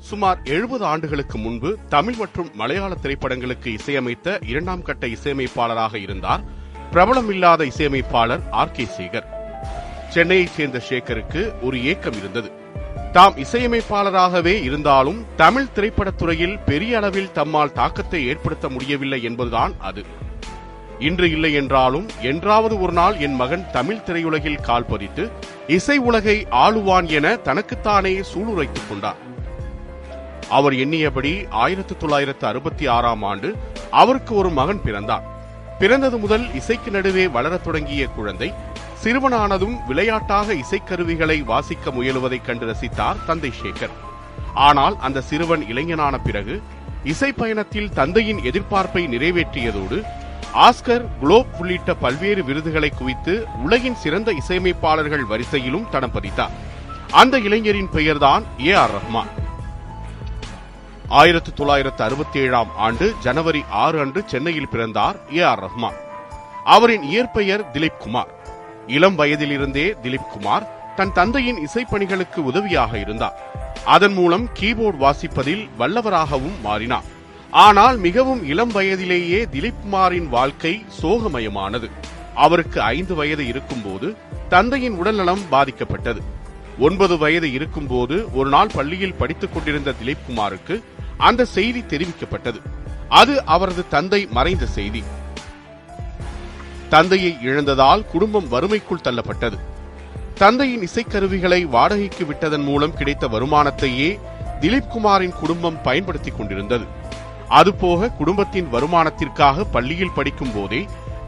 சுமார் 70 ஆண்டுகளுக்கு முன்பு தமிழ் மற்றும் மலையாள திரைப்படங்களுக்கு இசையமைத்த இரண்டாம் கட்ட இசையமைப்பாளராக இருந்தார் பிரபலமில்லாத இசையமைப்பாளர் R.K. சேகர். சென்னையைச் சேர்ந்த சேகருக்கு ஒரு ஏக்கம் இருந்தது. தாம் இசையமைப்பாளராகவே இருந்தாலும் தமிழ் திரைப்படத்துறையில் பெரிய அளவில் தம்மால் தாக்கத்தை ஏற்படுத்த முடியவில்லை என்பதுதான் அது. இன்று இல்லை என்றாலும் என்றாவது ஒரு நாள் என் மகன் தமிழ் திரையுலகில் கால் பதித்து இசை உலகை ஆளுவான் என தனக்குத்தானே சூளுரைத்துக் கொண்டார். அவர் எண்ணியபடி 1966ஆம் ஆண்டு அவருக்கு ஒரு மகன் பிறந்தார். பிறந்தது முதல் இசைக்கு நடுவே வளரத் தொடங்கிய குழந்தை சிறுவனானதும் விளையாட்டாக இசைக்கருவிகளை வாசிக்க முயலுவதை கண்டு ரசித்தார் தந்தை சேகர். ஆனால் அந்த சிறுவன் இளைஞனான பிறகு இசை பயணத்தில் தந்தையின் எதிர்பார்ப்பை நிறைவேற்றியதோடு ஆஸ்கர், குளோப் உள்ளிட்ட பல்வேறு விருதுகளை குவித்து உலகின் சிறந்த இசையமைப்பாளர்கள் வரிசையிலும் தடம் பதித்தார். அந்த இளைஞரின் பெயர்தான் A.R. ரஹ்மான். 1967ஆம் ஆண்டு ஜனவரி 6 அன்று சென்னையில் பிறந்தார் A.R. ரஹ்மான். அவரின் இயற்பெயர் திலீப் குமார். இளம் வயதிலிருந்தே திலீப் குமார் தன் தந்தையின் இசைப்பணிகளுக்கு உதவியாக இருந்தார். அதன் மூலம் கீபோர்டு வாசிப்பதில் வல்லவராகவும் மாறினார். ஆனால் மிகவும் இளம் வயதிலேயே திலீப் குமாரின் வாழ்க்கை சோகமயமானது. அவருக்கு 5 வயது இருக்கும்போது தந்தையின் உடல்நலம் பாதிக்கப்பட்டது. 9 வயது இருக்கும்போது ஒரு நாள் பள்ளியில் படித்துக் கொண்டிருந்த திலீப் குமாருக்கு அந்த செய்தி தெரிவிக்கப்பட்டது. அது அவரது தந்தை மறைந்த செய்தி. தந்தையை இழந்ததால் குடும்பம் வறுமைக்குள் தள்ளப்பட்டது. தந்தையின் இசைக்கருவிகளை வாடகைக்கு விட்டதன் மூலம் கிடைத்த வருமானத்தையே திலீப் குமாரின் குடும்பம் பயன்படுத்திக் கொண்டிருந்தது. அதுபோக குடும்பத்தின் வருமானத்திற்காக பள்ளியில் படிக்கும் போதே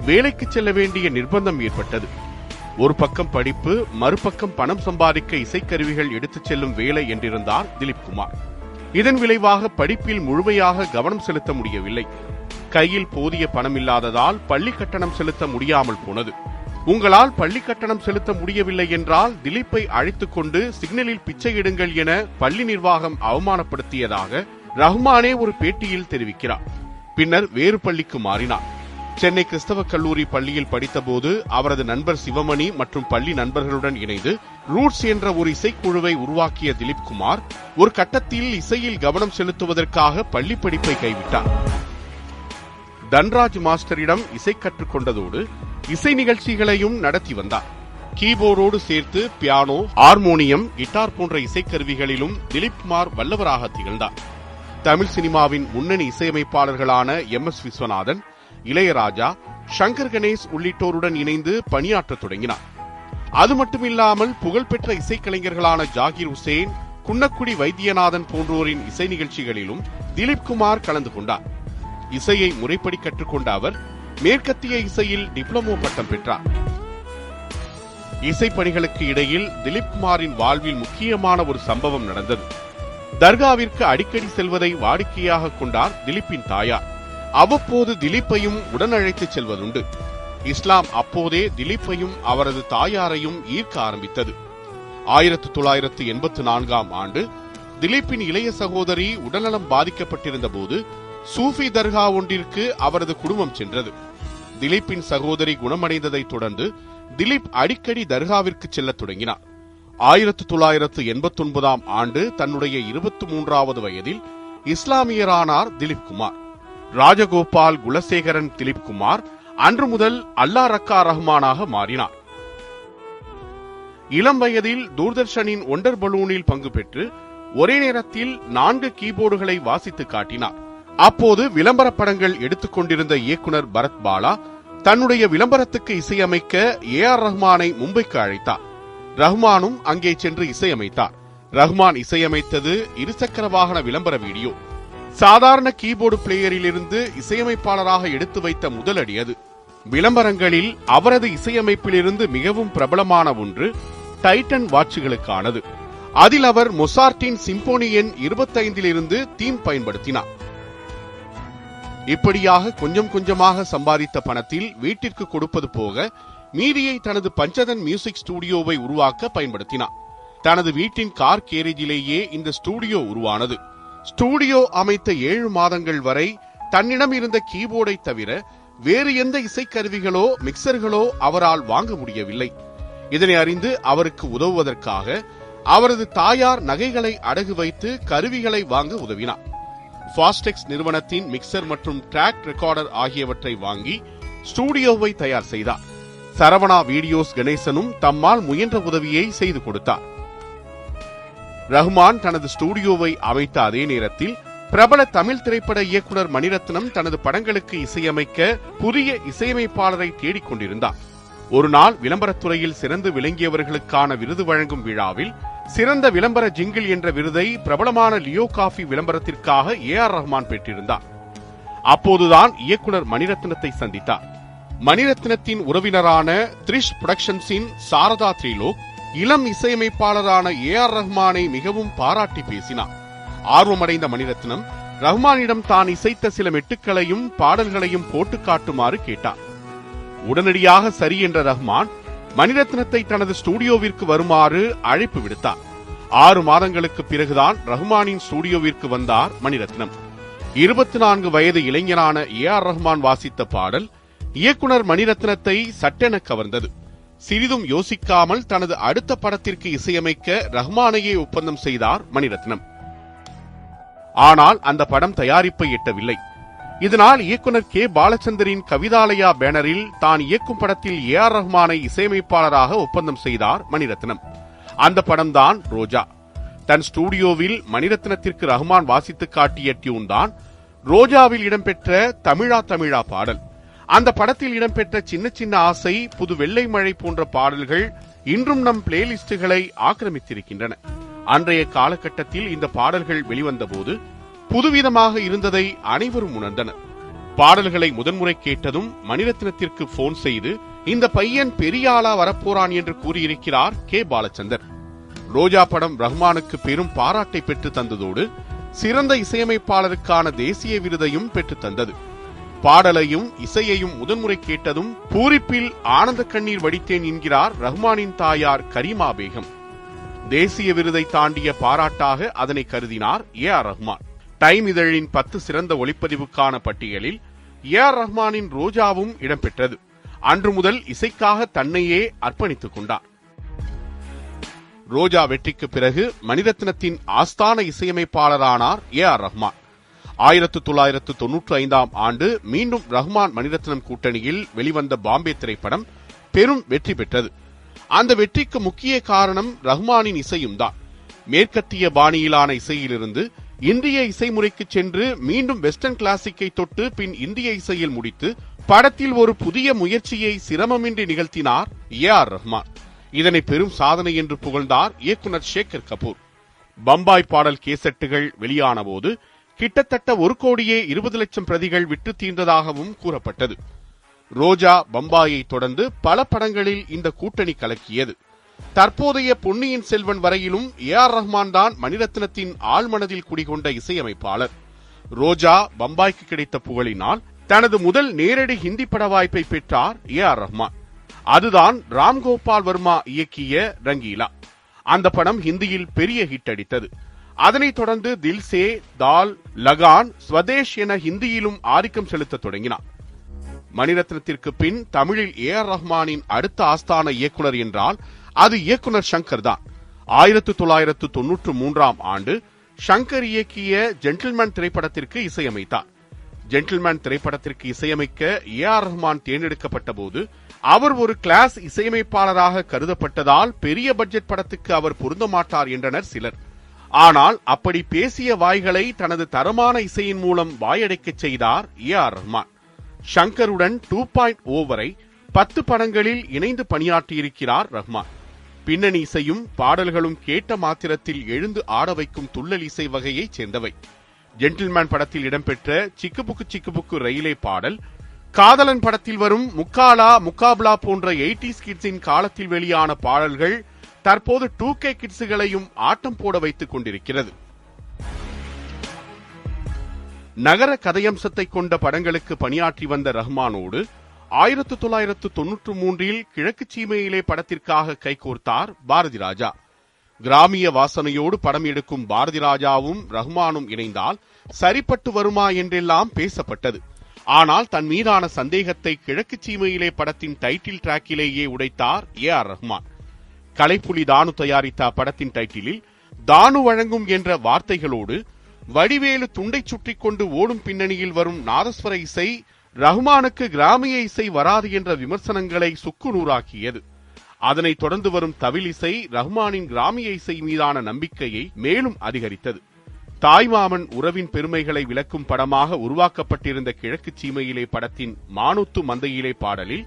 வேலைக்கு செல்ல வேண்டிய நிர்பந்தம் ஏற்பட்டது. ஒரு பக்கம் படிப்பு, மறுபக்கம் பணம் சம்பாதிக்க இசைக்கருவிகள் எடுத்துச் செல்லும் வேலை என்றிருந்தார் திலீப் குமார். இதன் விளைவாக படிப்பில் முழுமையாக கவனம் செலுத்த முடியவில்லை. கையில் போதிய பணம் இல்லாததால் பள்ளி கட்டணம் செலுத்த முடியாமல் போனது. உங்களால் பள்ளி கட்டணம் செலுத்த முடியவில்லை என்றால் திலீப்பை அழைத்துக் கொண்டு சிக்னலில் பிச்சையிடுங்கள் என பள்ளி நிர்வாகம் அவமானப்படுத்தியதாக ரஹ்மானே ஒரு பேட்டியில் தெரிவிக்கிறார். பின்னர் வேறு பள்ளிக்கு மாறினார். சென்னை கிறிஸ்தவ கல்லூரி பள்ளியில் படித்தபோது அவரது நண்பர் சிவமணி மற்றும் பள்ளி நண்பர்களுடன் இணைந்து ரூட்ஸ் என்ற ஒரு இசைக்குழுவை உருவாக்கிய திலீப் குமார் ஒரு கட்டத்தில் இசையில் கவனம் செலுத்துவதற்காக பள்ளி படிப்பை கைவிட்டார். தன்ராஜ் மாஸ்டரிடம் இசை கற்றுக்கொண்டதோடு இசை நிகழ்ச்சிகளையும் நடத்தி வந்தார். கீபோர்டோடு சேர்த்து பியானோ, ஹார்மோனியம், கிட்டார் போன்ற இசைக்கருவிகளிலும் திலீப் குமார் வல்லவராக திகழ்ந்தார். தமிழ் சினிமாவின் முன்னணி இசையமைப்பாளர்களான MS விஸ்வநாதன், இளையராஜா, சங்கர் கணேஷ் உள்ளிட்டோருடன் இணைந்து பணியாற்றத் தொடங்கினார். அது மட்டுமில்லாமல் புகழ்பெற்ற இசைக்கலைஞர்களான ஜாகிர் ஹுசேன், குன்னக்குடி வைத்தியநாதன் போன்றோரின் இசை நிகழ்ச்சிகளிலும் திலீப் குமார் கலந்து கொண்டார். இசையை முறைப்படி கற்றுக்கொண்ட அவர் மேற்கத்திய இசையில் டிப்ளமோ பட்டம் பெற்றார். இசைப்பணிகளுக்கு இடையில் திலீப் குமாரின் வாழ்வில் முக்கியமான ஒரு சம்பவம் நடந்தது. தர்காவிற்கு அடிக்கடி செல்வதை வாடிக்கையாக கொண்டார் திலீப்பின் தாயார். அவ்வப்போது திலீப்பையும் உடன் அழைத்துச் செல்வதுண்டு. இஸ்லாம் அப்போதே திலீப்பையும் அவரது தாயாரையும் ஈர்க்க ஆரம்பித்தது. 1984ஆம் ஆண்டு திலீப்பின் இளைய சகோதரி உடல்நலம் பாதிக்கப்பட்டிருந்த போது சூஃபி தர்கா ஒன்றிற்கு அவரது குடும்பம் சென்றது. திலீப்பின் சகோதரி குணமடைந்ததை தொடர்ந்து திலீப் அடிக்கடி தர்காவிற்கு செல்ல தொடங்கினார். 1989ஆம் ஆண்டு தன்னுடைய 23வது வயதில் இஸ்லாமியரானார் திலீப் குமார். ராஜகோபால் குலசேகரன் திலீப் குமார் அன்று முதல் அல்லா ரக்கா ரஹ்மானாக மாறினார். இளம் வயதில் தூர்தர்ஷனின் ஒண்டர் பலூனில் பங்கு பெற்று ஒரே நேரத்தில் 4 கீபோர்டுகளை வாசித்து காட்டினார். அப்போது விளம்பர படங்கள் எடுத்துக் கொண்டிருந்த இயக்குனர் பரத் பாலா தன்னுடைய விளம்பரத்துக்கு இசையமைக்க A.R. ரஹ்மானை மும்பைக்கு அழைத்தார். ரஹ்மானும் அங்கே சென்று இசையமைத்தார். ரஹ்மான் இசையமைத்தது இருசக்கர வாகன விளம்பர வீடியோ. சாதாரண கீபோர்டு பிளேயரில் இருந்து இசையமைப்பாளராக எடுத்து வைத்த முதல் அடி அது. விளம்பரங்களில் அவரது இசையமைப்பிலிருந்து மிகவும் பிரபலமான ஒன்று டைட்டன் வாட்சுகளுக்கானது. அதில் அவர் மொசார்ட்டின் சிம்போனி எண் 25 தீம் பயன்படுத்தினார். இப்படியாக கொஞ்சம் கொஞ்சமாக சம்பாதித்த பணத்தில் வீட்டிற்கு கொடுப்பது போக மீதியை தனது பஞ்சதன் மியூசிக் ஸ்டுடியோவை உருவாக்க பயன்படுத்தினார். தனது வீட்டின் கார் கேரேஜிலேயே இந்த ஸ்டுடியோ உருவானது. ஸ்டுடியோ அமைத்த 7 மாதங்கள் வரை தன்னிடம் இருந்த கீபோர்டை தவிர வேறு எந்த இசைக்கருவிகளோ மிக்சர்களோ அவரால் வாங்க முடியவில்லை. இதனை அறிந்து அவருக்கு உதவுவதற்காக அவரது தாயார் நகைகளை அடகு வைத்து கருவிகளை வாங்க உதவினார். ஃபாஸ்டெக்ஸ் நிறுவனத்தின் மிக்சர் மற்றும் டிராக் ரெக்கார்டர் ஆகியவற்றை வாங்கி ஸ்டூடியோவை தயார் செய்தார். சரவணா வீடியோஸ் கணேசனும் தம்மால் முயன்ற உதவியை செய்து கொடுத்தார். ரஹ்மான் தனது ஸ்டூடியோவை அமைத்த அதே நேரத்தில் பிரபல தமிழ் திரைப்பட இயக்குனர் மணிரத்னம் தனது படங்களுக்கு இசையமைக்க புதிய இசையமைப்பாளரை தேடிக்கொண்டிருந்தார். ஒரு நாள் விளம்பரத்துறையில் சிறந்து விளங்கியவர்களுக்கான விருது வழங்கும் விழாவில் சிறந்த விளம்பர ஜிங்கிள் என்ற விருதை பிரபலமான லியோ காஃபி விளம்பரத்திற்காக AR ரஹ்மான் பெற்றிருந்தார். அப்போதுதான் இயக்குனர் மணிரத்னத்தை சந்தித்தார். மணிரத்னத்தின் உறவினரான த்ரிஷ் புரொடக்ஷன்ஸின் சாரதா த்ரிலோக் இளம் இசையமைப்பாளரான AR ரஹ்மானை மிகவும் பாராட்டி பேசினார். ஆர்வமடைந்த மணிரத்னம் ரஹ்மானிடம் தான் இசைத்த சில மெட்டுக்களையும் பாடல்களையும் போட்டு காட்டுமாறு கேட்டார். உடனடியாக சரி என்ற ரஹ்மான் மணிரத்னத்தை தனது ஸ்டூடியோவிற்கு வருமாறு அழைப்பு விடுத்தார். 6 மாதங்களுக்கு பிறகுதான் ரஹ்மானின் ஸ்டூடியோவிற்கு வந்தார் மணிரத்னம். 24 வயது இளைஞரான AR ரஹ்மான் வாசித்த பாடல் இயக்குனர் மணிரத்னத்தை சட்டென கவர்ந்தது. சிறிதும் யோசிக்காமல் தனது அடுத்த படத்திற்கு இசையமைக்க ரஹ்மானையே ஒப்பந்தம் செய்தார் மணிரத்னம். ஆனால் அந்த படம் தயாரிப்பை எட்டவில்லை. இதனால் இயக்குனர் கே பாலச்சந்தரின் கவிதாலயா பேனரில் தான் இயக்கும் படத்தில் AR ரஹ்மானை இசையமைப்பாளராக ஒப்பந்தம் செய்தார் மணிரத்னம். அந்த படம்தான் ரோஜா. தன் ஸ்டூடியோவில் மணிரத்னத்திற்கு ரஹ்மான் வாசித்து காட்டிய டியூன் தான் ரோஜாவில் இடம்பெற்ற தமிழா தமிழா பாடல். அந்த படத்தில் இடம்பெற்ற சின்ன சின்ன ஆசை, புது வெள்ளை மழை போன்ற பாடல்கள் இன்றும் நம் பிளேலிஸ்டுகளை ஆக்கிரமித்திருக்கின்றன. அன்றைய காலகட்டத்தில் இந்த பாடல்கள் வெளிவந்த போது புதுவிதமாக இருந்ததை அனைவரும் உணர்ந்தனர். பாடல்களை முதன்முறை கேட்டதும் மணிரத்னத்திற்கு போன் செய்து இந்த பையன் பெரிய ஆளா வரப்போறான் என்று கூறியிருக்கிறார் கே பாலச்சந்தர். ரோஜா படம் ரஹ்மானுக்கு பெரும் பாராட்டை பெற்று தந்ததோடு சிறந்த இசையமைப்பாளருக்கான தேசிய விருதையும் பெற்று தந்தது. பாடலையும் இசையையும் முதன்முறை கேட்டதும் பூரிப்பில் ஆனந்த கண்ணீர் வடித்தேன் என்கிறார் ரஹ்மானின் தாயார் கரீமா பேகம். தேசிய விருதை தாண்டிய பாராட்டாக அதனை கருதினார் AR ரஹ்மான். டைம் இதழின் 10 சிறந்த ஒளிப்பதிவுக்கான பட்டியலில் AR ரஹ்மானின் ரோஜாவும் இடம்பெற்றது. அன்று முதல் இசைக்காக தன்னையே அர்ப்பணித்துக் கொண்டார். ரோஜா வெற்றிக்கு பிறகு மணிரத்னத்தின் ஆஸ்தான இசையமைப்பாளரானார் AR ரஹ்மான். 1995ஆம் ஆண்டு மீண்டும் ரஹ்மான் மணிரத்னம் கூட்டணியில் வெளிவந்த பாம்பே திரைப்படம் பெரும் வெற்றி பெற்றது. அந்த வெற்றிக்கு முக்கிய காரணம் ரஹ்மானின் இசையும் தான். மேற்கத்திய பாணியிலான இசையிலிருந்து இந்திய இசைமுறைக்கு சென்று மீண்டும் வெஸ்டர்ன் கிளாசிக்கை தொட்டு பின் இந்திய இசையில் முடித்து படத்தில் ஒரு புதிய முயற்சியை சிரமமின்றி நிகழ்த்தினார் AR ரஹ்மான். இதனை பெரும் சாதனை என்று புகழ்ந்தார் இயக்குனர் சேகர் கபூர். பம்பாய் பாடல் கேசட்டுகள் வெளியான போது கிட்டத்தட்ட 1,20,00,000 பிரதிகள் விற்று தீர்ந்ததாகவும் கூறப்பட்டது. ரோஜா, பம்பாயை தொடர்ந்து பல படங்களில் இந்த கூட்டணி கலக்கியது. தற்போதைய பொன்னியின் செல்வன் வரையிலும் AR ரஹ்மான் தான் மணிரத்னத்தின் ஆழ்மனதில் குடிகொண்ட இசையமைப்பாளர். ரோஜா, பம்பாய்க்கு கிடைத்த புகழினால் தனது முதல் நேரடி ஹிந்தி பட வாய்ப்பை பெற்றார் AR ரஹ்மான். அதுதான் ராம்கோபால் வர்மா இயக்கிய ரங்கீலா. அந்த படம் ஹிந்தியில் பெரிய ஹிட் அடித்தது. அதனைத் தொடர்ந்து தில்சே, தால், லகான், ஸ்வதேஷ் என ஹிந்தியிலும் ஆதிக்கம் செலுத்த தொடங்கினார். மணிரத்னத்திற்கு பின் தமிழில் AR ரஹ்மானின் அடுத்த ஆஸ்தான இயக்குனர் என்றால் அது இயக்குனர் சங்கர் தான். 1993ஆம் ஆண்டு சங்கர் இயக்கிய ஜென்டில்மேன் திரைப்படத்திற்கு இசையமைத்தார். ஜென்டில்மேன் திரைப்படத்திற்கு இசையமைக்க AR ரஹ்மான் தேர்ந்தெடுக்கப்பட்ட போது அவர் ஒரு கிளாஸ் இசையமைப்பாளராக கருதப்பட்டதால் பெரிய பட்ஜெட் படத்துக்கு அவர் பொருந்த மாட்டார் என்றனர் சிலர். ஆனால் அப்படி பேசிய வாய்களை தனது தரமான இசையின் மூலம் வாயடைக்கச் செய்தார் AR ரஹ்மான். சங்கருடன் 2.0 வரை 10 படங்களில் இணைந்து பணியாற்றியிருக்கிறார் ரஹ்மான். பின்னணி இசையும் பாடல்களும் கேட்ட மாத்திரத்தில் எழுந்து ஆட வைக்கும் துள்ளல் இசை வகையைச் சேர்ந்தவை. ஜென்டில்மேன் படத்தில் இடம்பெற்ற சிக்குபுக்கு சிக்குபுக்கு ரயிலே பாடல், காதலன் படத்தில் வரும் முக்காலா முக்காப்லா போன்ற 80s கிட்ஸின் காலத்தில் வெளியான பாடல்கள் தற்போது 2K கிட்ஸுகளையும் ஆட்டம் போட வைத்துக் கொண்டிருக்கிறது. நகர கதையம்சத்தை கொண்ட படங்களுக்கு பணியாற்றி வந்த ரஹ்மானோடு 1993இல் கிழக்கு சீமையிலே படத்திற்காக கைகோர்த்தார் பாரதி ராஜா. கிராமிய வாசனையோடு படம் எடுக்கும் பாரதி ராஜாவும் ரஹ்மானும் இணைந்தால் சரிப்பட்டு வருமா என்றெல்லாம் பேசப்பட்டது. ஆனால் தன் மீதான சந்தேகத்தை கிழக்கு சீமையிலே படத்தின் டைட்டில் டிராக்கிலேயே உடைத்தார் AR ரஹ்மான். கலைப்புலி தானு தயாரித்த அப்படத்தின் டைட்டிலில் தானு வழங்கும் என்ற வார்த்தைகளோடு வடிவேலு துண்டை சுற்றி கொண்டு ஓடும் பின்னணியில் வரும் நாதஸ்வர இசை ரஹ்மானுக்கு கிராமிய இசை வராது என்ற விமர்சனங்களை சுக்குநூறாக்கியது. அதனைத் தொடர்ந்து வரும் தவில் இசை ரஹ்மானின் கிராமிய இசை மீதான நம்பிக்கையை மேலும் அதிகரித்தது. தாய்மாமன் உறவின் பெருமைகளை விளக்கும் படமாக உருவாக்கப்பட்டிருந்த கிழக்கு சீமையிலே படத்தின் மானூத்து மந்தையிலே பாடலில்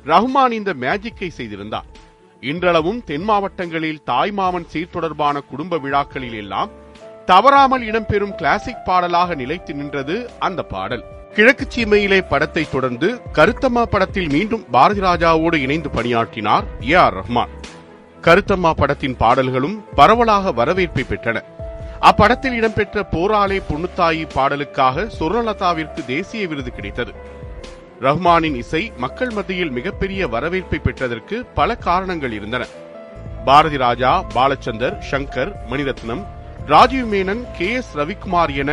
ரஹ்மான் இந்த மேஜிக்கை செய்திருந்தார். இன்றளவும் தென் மாவட்டங்களில் தாய்மாமன் சீர் தொடர்பான குடும்ப விழாக்களில் எல்லாம் தவறாமல் இடம்பெறும் கிளாசிக் பாடலாக நிலைத்து நின்றது அந்த பாடல். கிழக்கு சீமையிலே படத்தை தொடர்ந்து கருத்தம்மா படத்தில் மீண்டும் பாரதி ராஜாவோடு இணைந்து பணியாற்றினார் AR ரஹ்மான். கருத்தம்மா படத்தின் பாடல்களும் பரவலாக வரவேற்பை பெற்றன. அப்படத்தில் இடம்பெற்ற போராளே பொன்னுத்தாயி பாடலுக்காக சுவர்ணலதாவிற்கு தேசிய விருது கிடைத்தது. ரஹ்மானின் இசை மக்கள் மத்தியில் மிகப்பெரிய வரவேற்பை பெற்றதற்கு பல காரணங்கள் இருந்தன. பாரதி ராஜா, பாலச்சந்தர், சங்கர், மணிரத்னம், ராஜீவ் மேனன், KS ரவிக்குமார் என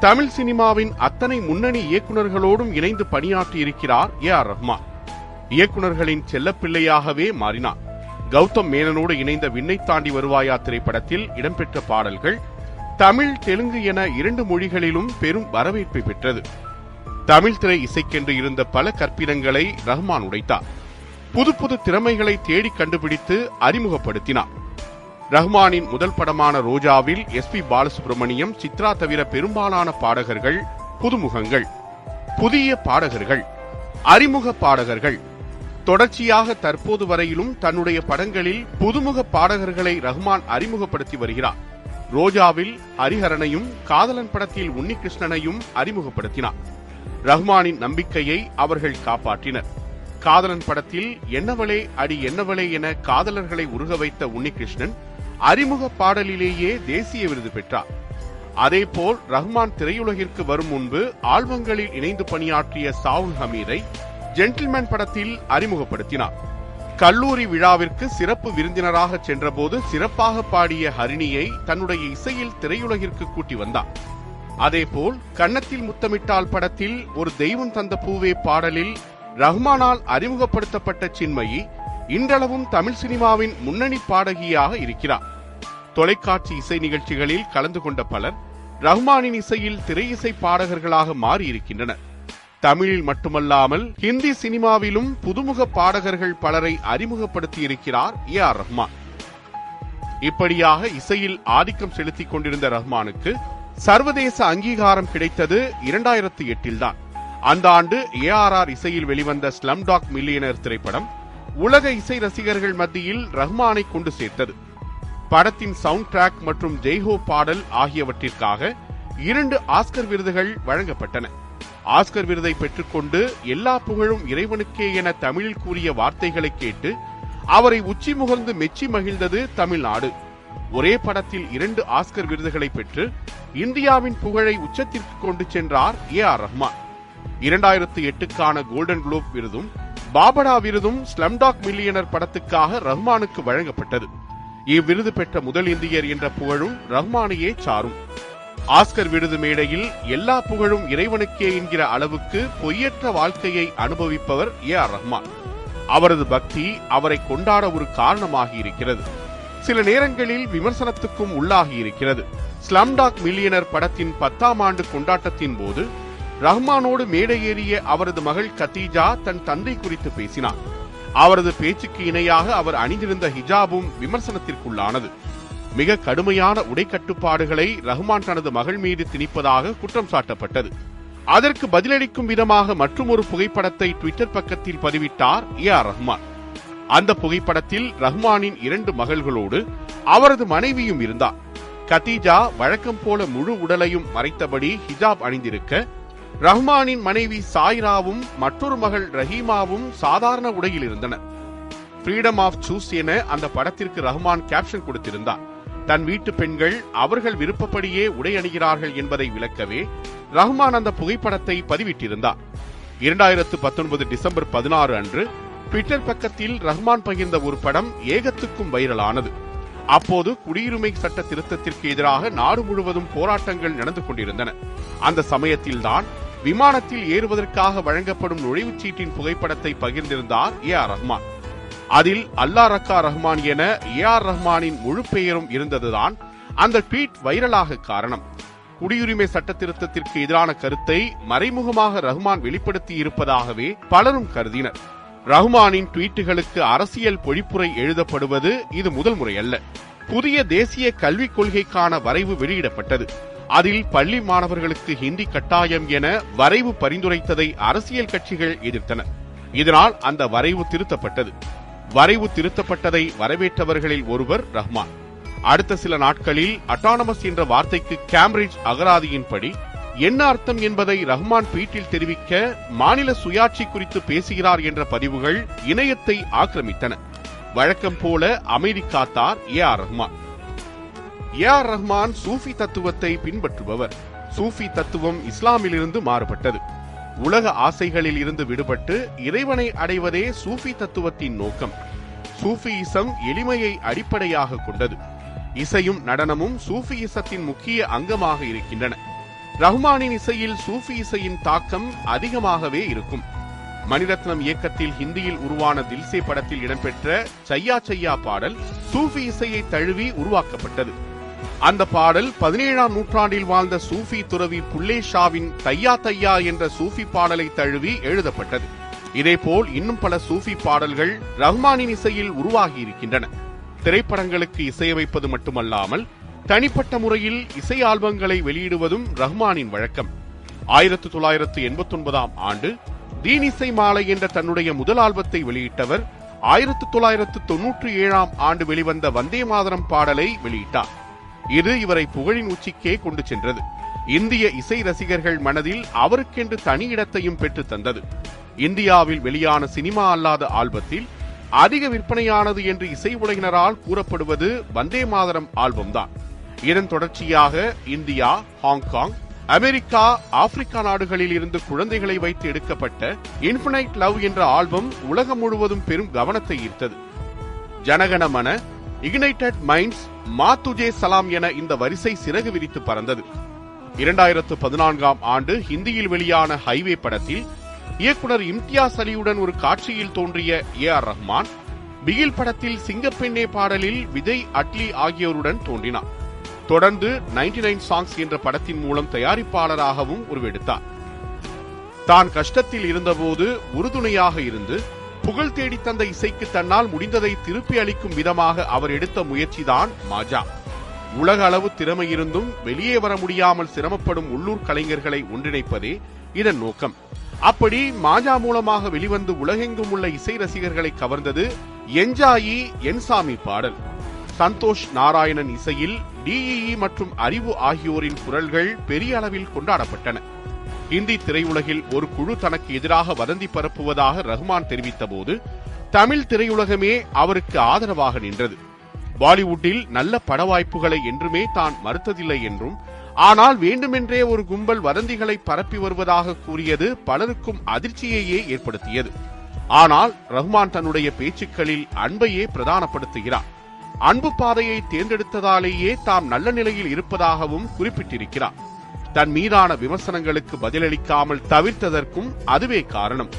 தமிழ் சினிமாவின் அத்தனை முன்னணி இயக்குநர்களோடும் இணைந்து பணியாற்றி இருக்கிறார் AR ரஹ்மான். இயக்குநர்களின் செல்லப்பிள்ளையாகவே மாறினார். கௌதம் மேனனோடு இணைந்த விண்ணை தாண்டி வருவாயா திரைப்படத்தில் இடம்பெற்ற பாடல்கள் தமிழ், தெலுங்கு என 2 மொழிகளிலும் பெரும் வரவேற்பை பெற்றது. தமிழ் திரை இசைக்கென்று இருந்த பல கற்பிதங்களை ரஹ்மான் உடைத்தார். புது புது திறமைகளை தேடி கண்டுபிடித்து அறிமுகப்படுத்தினார். ரஹ்மானின் முதல் படமான ரோஜாவில் SP பாலசுப்ரமணியம், சித்ரா தவிர பெரும்பாலான பாடகர்கள் புதுமுகங்கள். புதிய பாடகர்கள், அறிமுக பாடகர்கள். தொடர்ச்சியாக தற்போது வரையிலும் தன்னுடைய படங்களில் புதுமுக பாடகர்களை ரஹ்மான் அறிமுகப்படுத்தி வருகிறார். ரோஜாவில் ஹரிஹரனையும், காதலன் படத்தில் உன்னிகிருஷ்ணனையும் அறிமுகப்படுத்தினார். ரஹ்மானின் நம்பிக்கையை அவர்கள் காப்பாற்றினர். காதலன் படத்தில் என்னவளே அடி என்னவளே என காதலர்களை உருக வைத்த உன்னிகிருஷ்ணன் அறிமுக பாடலிலேயே தேசிய விருது பெற்றார். அதேபோல் ரஹ்மான் திரையுலகிற்கு வரும் முன்பு ஆல்பங்களில் இணைந்து பணியாற்றிய சாவுல் ஹமீதை ஜென்டில்மேன் படத்தில் அறிமுகப்படுத்தினார். கல்லூரி விழாவிற்கு சிறப்பு விருந்தினராக சென்றபோது சிறப்பாக பாடிய ஹரிணியை தன்னுடைய இசையில் திரையுலகிற்கு கூட்டி வந்தார். அதேபோல் கன்னத்தில் முத்தமிட்டால் படத்தில் ஒரு தெய்வம் தந்த பூவே பாடலில் ரஹ்மானால் அறிமுகப்படுத்தப்பட்ட சின்மயி இன்றளவும் தமிழ் சினிமாவின் முன்னணி பாடகியாக இருக்கிறார். தொலைக்காட்சி இசை நிகழ்ச்சிகளில் கலந்து கொண்ட பலர் ரஹ்மானின் இசையில் திரை இசை பாடகர்களாக மாறியிருக்கின்றனர். தமிழில் மட்டுமல்லாமல் ஹிந்தி சினிமாவிலும் புதுமுக பாடகர்கள் பலரை அறிமுகப்படுத்தியிருக்கிறார் AR ரஹ்மான். இப்படியாக இசையில் ஆதிக்கம் செலுத்திக் கொண்டிருந்த ரஹ்மானுக்கு சர்வதேச அங்கீகாரம் கிடைத்தது 2008 தான். அந்த ஆண்டு ARR இசையில் வெளிவந்த ஸ்லம்டாக் மில்லியனர் திரைப்படம் உலக இசை ரசிகர்கள் மத்தியில் ரஹ்மானை கொண்டு சேர்த்தது. படத்தின் சவுண்ட் டிராக் மற்றும் ஜெய்ஹோ பாடல் ஆகியவற்றிற்காக 2 ஆஸ்கர் விருதுகள் வழங்கப்பட்டன. ஆஸ்கர் விருதை பெற்றுக்கொண்டு எல்லா புகழும் இறைவனுக்கே என தமிழில் கூறிய வார்த்தைகளை கேட்டு அவரை உச்சி முகர்ந்து மெச்சி மகிழ்ந்தது தமிழ்நாடு. ஒரே படத்தில் 2 ஆஸ்கர் விருதுகளை பெற்று இந்தியாவின் புகழை உச்சத்திற்கு கொண்டு சென்றார் AR ரஹ்மான். 2008க்கான கோல்டன் குளோப் விருதும் பாபடா விருதும் ஸ்லம்டாக் மில்லியனர் படத்துக்காக ரஹ்மானுக்கு வழங்கப்பட்டது. இவ்விருது பெற்ற முதல் இந்தியர் என்ற புகழும் ரஹ்மானையே சாரும். ஆஸ்கர் விருது மேடையில் எல்லா புகழும் இறைவனுக்கே என்கிற அளவுக்கு பொய்யற்ற வாழ்க்கையை அனுபவிப்பவர் AR ரஹ்மான். அவரது பக்தி அவரை கொண்டாட ஒரு காரணமாகி இருக்கிறது. சில நேரங்களில் விமர்சனத்துக்கும் உள்ளாகி இருக்கிறது. ஸ்லம்டாக் மில்லியனர் படத்தின் 10ஆம் ஆண்டு கொண்டாட்டத்தின் போது ரஹ்மானோடு மேடை ஏறிய அவரது மகள் கத்தீஜா தன் தந்தை குறித்து பேசினார். அவரது பேச்சுக்கு இணையாக அவர் அணிந்திருந்த ஹிஜாபும் விமர்சனத்திற்குள்ளானது. மிக கடுமையான உடை கட்டுப்பாடுகளை ரஹ்மான் தனது மகள் மீது திணிப்பதாக குற்றம் சாட்டப்பட்டது. அதற்கு பதிலளிக்கும் விதமாக மற்றொரு புகைப்படத்தை ட்விட்டர் பக்கத்தில் பதிவிட்டார் AR ரஹ்மான். அந்த புகைப்படத்தில் ரஹ்மானின் 2 மகள்களோடு அவரது மனைவியும் இருந்தார். கத்தீஜா வழக்கம் போல முழு உடலையும் மறைத்தபடி ஹிஜாப் அணிந்திருக்க, ரஹ்மானின் மனைவி சாய்ராவும் மற்றொரு மகள் ரஹீமாவும் சாதாரண உடையில் இருந்தனர். ஃப்ரீடம் ஆஃப் சூஸ் என அந்த படத்திற்கு ரஹ்மான் கேப்ஷன் கொடுத்திருந்தார். தன் வீட்டு பெண்கள் அவர்கள் விருப்பப்படியே உடை அணிகிறார்கள் என்பதை விளக்கவே ரஹ்மான் அந்த புகைப்படத்தை பதிவிட்டிருந்தார். 2019 டிசம்பர் 16 அன்று ட்விட்டர் பக்கத்தில் ரஹ்மான் பகிர்ந்த ஒரு படம் ஏகத்துக்கும் வைரலானது. அப்போது குடியுரிமை சட்ட திருத்தத்திற்கு எதிராக நாடு முழுவதும் போராட்டங்கள் நடந்து கொண்டிருந்தன. அந்த சமயத்தில்தான் விமானத்தில் ஏறுவதற்காக வழங்கப்படும் நுழைவுச்சீட்டின் புகைப்படத்தை பகிர்ந்திருந்தார் AR ரஹ்மான். அதில் அல்லா ரக்கா ரஹ்மான் என ஏஆர் ரஹ்மானின் முழு பெயரும் இருந்ததுதான் அந்த ட்வீட் வைரலாக காரணம். குடியுரிமை சட்ட திருத்தத்திற்கு எதிரான கருத்தை மறைமுகமாக ரஹ்மான் வெளிப்படுத்தி இருப்பதாகவே பலரும் கருதினர். ரஹ்மானின் ட்வீட்டுகளுக்கு அரசியல் பொழிப்புரை எழுதப்படுவது இது முதல் முறை அல்ல. புதிய தேசிய கல்விக் கொள்கைக்கான வரைவு வெளியிடப்பட்டது. அதில் பள்ளி மாணவர்களுக்கு ஹிந்தி கட்டாயம் என வரைவு பரிந்துரைத்ததை அரசியல் கட்சிகள் எதிர்த்தன. இதனால் அந்த வரைவு திருத்தப்பட்டது. வரைவு திருத்தப்பட்டதை வரவேற்றவர்களில் ஒருவர் ரஹ்மான். அடுத்த சில நாட்களில் அட்டானமஸ் என்ற வார்த்தைக்கு கேம்பிரிட்ஜ் அகராதியின்படி என்ன அர்த்தம் என்பதை ரஹ்மான் ட்வீட்டில் தெரிவிக்க மாநில சுயாட்சி குறித்து பேசுகிறார் என்ற பதிவுகள் இணையத்தை ஆக்கிரமித்தன. வழக்கம் போல அமைதி காத்தார் ஏஆர் ரஹ்மான். ஏஆர் ரஹ்மான் சூஃபி தத்துவத்தை பின்பற்றுபவர். சூஃபி தத்துவம் இஸ்லாமிலிருந்து மாறுபட்டது. உலக ஆசைகளில் இருந்து விடுபட்டு இறைவனை அடைவதே சூஃபி தத்துவத்தின் நோக்கம். சூஃபியிசம் எளிமையை அடிப்படையாக கொண்டது. இசையும் நடனமும் சூஃபியிசத்தின் முக்கிய அங்கமாக இருக்கின்றன. ரஹ்மானின் இசையில் சூஃபி இசையின் தாக்கம் அதிகமாகவே இருக்கும். மணிரத்னம் இயக்கத்தில் ஹிந்தியில் உருவான தில்சே படத்தில் இடம்பெற்ற சையா சையா பாடல் சூஃபி இசையை தழுவி உருவாக்கப்பட்டது. அந்த பாடல் 17ஆம் நூற்றாண்டில் வாழ்ந்த சூஃபி துறவி புல்லே ஷாவின் தையா தையா என்ற சூஃபி பாடலை தழுவி எழுதப்பட்டது. இதேபோல் இன்னும் பல சூஃபி பாடல்கள் ரஹ்மானின் இசையில் உருவாகி இருக்கின்றன. திரைப்படங்களுக்கு இசையமைப்பது மட்டுமல்லாமல் தனிப்பட்ட முறையில் இசை ஆல்பங்களை வெளியிடுவதும் ரஹ்மானின் வழக்கம். 1989ஆம் ஆண்டு தீன் இசை மாலை என்ற தன்னுடைய முதல் ஆல்பத்தை வெளியிட்டவர் 1997ஆம் ஆண்டு வெளிவந்த வந்தே மாதரம் பாடலை வெளியிட்டார். இது இவரை புகழின் உச்சிக்கே கொண்டு சென்றது. இந்திய இசை ரசிகர்கள் மனதில் அவருக்கென்று தனி இடத்தையும் பெற்று தந்தது. இந்தியாவில் வெளியான சினிமா அல்லாத ஆல்பத்தில் அதிக விற்பனையானது என்று இசை உலகினரால் கூறப்படுவது வந்தே மாதரம் ஆல்பம் தான். இதன் தொடர்ச்சியாக இந்தியா, ஹாங்காங், அமெரிக்கா, ஆப்பிரிக்கா நாடுகளில் இருந்து குழந்தைகளை வைத்து எடுக்கப்பட்ட இன்ஃபினைட் லவ் என்ற ஆல்பம் உலகம் முழுவதும் பெரும் கவனத்தை ஈர்த்தது. ஜனகணமன, இக்னைட்டட் மைண்ட்ஸ், மா துஜே சலாம் என இந்த வரிசை சிறகு விரித்து பறந்தது. 2014ஆம் ஆண்டு ஹிந்தியில் வெளியான ஹைவே படத்தில் இயக்குனர் இம்தியாஸ் அலியுடன் ஒரு காட்சியில் தோன்றிய ஏஆர் ரஹ்மான் பிகில் படத்தில் சிங்கப்பெண்ணே பாடலில் விஜய், அட்லி ஆகியோருடன் தோன்றினார். தொடர்ந்து 99 சாங்ஸ் என்ற படத்தின் மூலம் தயாரிப்பாளராகவும் உருவெடுத்தார். தான் கஷ்டத்தில் இருந்தபோது உறுதுணையாக இருந்து புகழ் தேடி தந்த இசைக்கு தன்னால் முடிந்ததை திருப்பி அளிக்கும் விதமாக அவர் எடுத்த முயற்சிதான் மாஜா. உலக அளவு திறமை இருந்தும் வெளியே வர முடியாமல் சிரமப்படும் உள்ளூர் கலைஞர்களை ஒன்றிணைப்பதே இதன் நோக்கம். அப்படி மாஜா மூலமாக வெளிவந்து உலகெங்கும் உள்ள இசை ரசிகர்களை கவர்ந்தது என்ஜாயி என்சாமி பாடல். சந்தோஷ் நாராயணன் இசையில் டிஇஇ மற்றும் அறிவு ஆகியோரின் குரல்கள் பெரிய அளவில் கொண்டாடப்பட்டன. இந்தி திரையுலகில் ஒரு குழு தனக்கு எதிராக வதந்தி பரப்புவதாக ரஹ்மான் தெரிவித்த போது தமிழ் திரையுலகமே அவருக்கு ஆதரவாக நின்றது. பாலிவுட்டில் நல்ல பட வாய்ப்புகளை என்றுமே தான் மறுத்ததில்லை என்றும், ஆனால் வேண்டுமென்றே ஒரு கும்பல் வதந்திகளை பரப்பி வருவதாக கூறியது பலருக்கும் அதிர்ச்சியையே ஏற்படுத்தியது. ஆனால் ரஹ்மான் தன்னுடைய பேச்சுக்களில் அன்பையே பிரதானப்படுத்துகிறார். அன்பு பாதையை தேர்ந்தெடுத்ததாலேயே தாம் நல்ல நிலையில் இருப்பதாகவும் குறிப்பிட்டிருக்கிறார். தன் மீதான விமர்சனங்களுக்கு பதிலளிக்காமல் தவிர்த்ததற்கும் அதுவே காரணம்.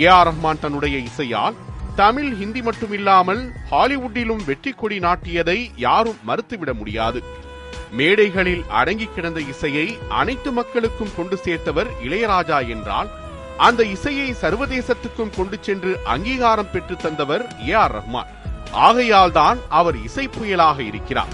ஏஆர் ரஹ்மான் தன்னுடைய இசையால் தமிழ், ஹிந்தி மட்டுமில்லாமல் ஹாலிவுட்டிலும் வெற்றி கொடி நாட்டியதை யாரும் மறுத்துவிட முடியாது. மேடைகளில் அடங்கி கிடந்த இசையை அனைத்து மக்களுக்கும் கொண்டு சேர்த்தவர் இளையராஜா என்றால், அந்த இசையை சர்வதேசத்துக்கும் கொண்டு சென்று அங்கீகாரம் பெற்று தந்தவர் ஏஆர் ரஹ்மான். ஆகையால் தான் அவர் இசை புயலாக இருக்கிறார்.